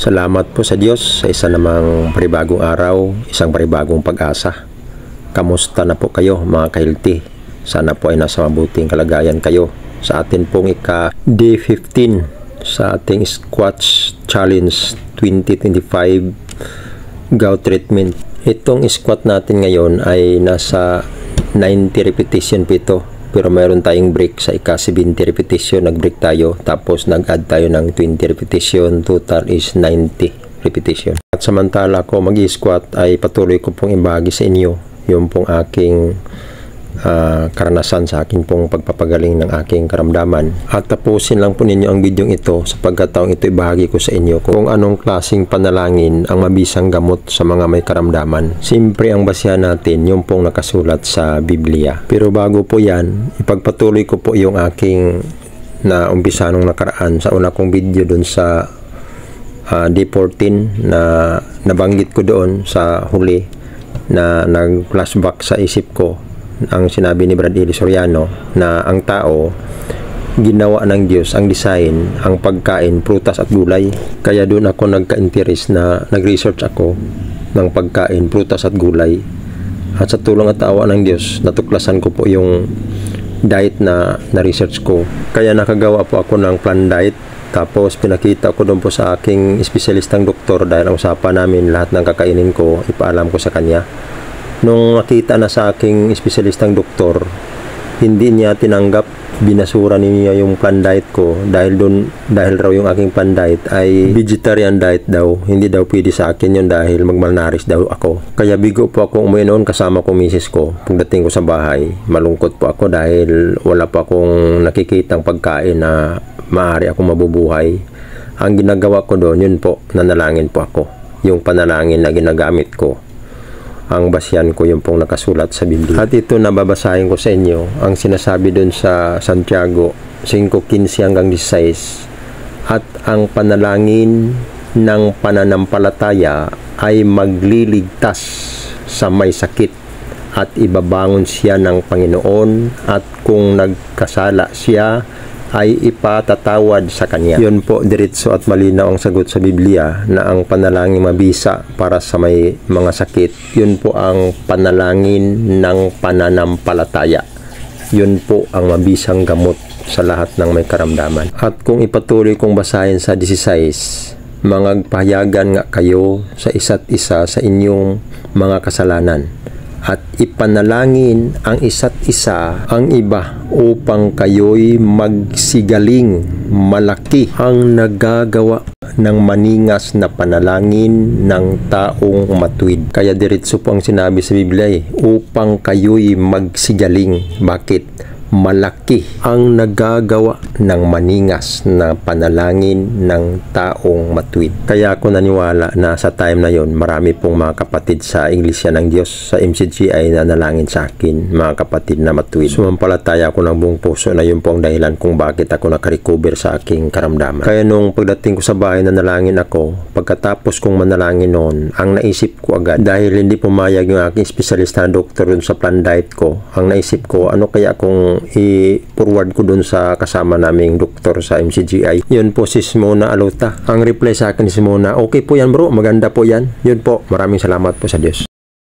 Salamat po sa Diyos sa isa namang panibagong araw, isang panibagong pag-asa. Kamusta na po kayo mga ka-healthy? Sana po ay nasa mabuting kalagayan kayo. Sa atin pong day 15 sa ating squats challenge 2025 gout treatment. Itong squat natin ngayon ay nasa 90 repetition po ito. Pero mayroon tayong break sa ika-70 repetition, nag-break tayo, tapos nag-add tayo ng 20 repetition, total is 90 repetition. At samantala ko mag-squat ay patuloy ko pong ibahagi sa inyo yung pong aking karanasan sa akin pong pagpapagaling ng aking karamdaman. At tapusin lang po ninyo ang video ito sa pagkataong ito ibahagi ko sa inyo kung anong klaseng panalangin ang mabisang gamot sa mga may karamdaman. Siyempre ang basihan natin yung pong nakasulat sa Biblia. Pero bago po yan, ipagpatuloy ko po yung aking na umpisa nung nakaraan sa una kong video dun sa day 14 na nabanggit ko doon sa huli na nag-flashback sa isip ko ang sinabi ni Brad Eli Soriano na ang tao ginawa ng Diyos ang design, ang pagkain, prutas at gulay. Kaya doon ako nagka-interest na nag-research ako ng pagkain, prutas at gulay. At sa tulong at awa ng Diyos, natuklasan ko po yung diet na na-research ko. Kaya nakagawa po ako ng plan diet. Tapos pinakita ko doon po sa aking espesyalistang doktor dahil ang usapan namin lahat ng kakainin ko, ipaalam ko sa kanya. Nung nakita na sa aking espesyalistang doktor, hindi niya tinanggap, binasura niya yung plan diet ko dahil raw yung aking plan diet ay vegetarian diet daw. Hindi daw pwede sa akin yun dahil magmalnourished daw ako. Kaya bigo po ako umuwi noon kasama ko misis ko. Pagdating ko sa bahay, malungkot po ako dahil wala pa akong nakikitang pagkain na maaari akong mabubuhay. Ang ginagawa ko doon, yun po, nanalangin po ako. Yung panalangin na ginagamit ko, ang basyan ko yung pong nakasulat sa Biblia. At ito nababasahin ko sa inyo ang sinasabi doon sa Santiago 5:15 hanggang 16. At ang panalangin ng pananampalataya ay magliligtas sa may sakit at ibabangon siya ng Panginoon at kung nagkasala siya ay ipatatawad sa kanya. Yun po, diretso at malinaw ang sagot sa Biblia na ang panalangin mabisa para sa may mga sakit. Yun po ang panalangin ng pananampalataya. Yun po ang mabisang gamot sa lahat ng may karamdaman. At kung ipatuloy kong basahin sa 16, mangagpahayagan nga kayo sa isa't isa sa inyong mga kasalanan at ipanalangin ang isa't isa ang iba upang kayo'y magsigaling. Malaki ang nagagawa ng maningas na panalangin ng taong matuwid. Kaya diretso po ang sinabi sa Biblia upang kayo'y magsigaling. Bakit? Malaki ang nagagawa ng maningas na panalangin ng taong matuwid. Kaya ako naniwala na sa time na yon marami pong mga kapatid sa Iglesia ng Diyos sa MCG ay nanalangin sa akin, mga kapatid na matuwid. Sumampalataya ako ng buong puso na yun po ang dahilan kung bakit ako nakarecover sa aking karamdaman. Kaya nung pagdating ko sa bahay nanalangin ako, pagkatapos kong manalangin noon, ang naisip ko agad, dahil hindi pumayag yung aking espesyalista na doktor dun sa plan diet ko, ang naisip ko, ano kaya kung i-forward ko dun sa kasama naming doktor sa MCGI. Yun po si Simona Alota. Ang reply sa akin ni Simona, okay po yan bro, maganda po yan. Yun po, maraming salamat po sa Diyos.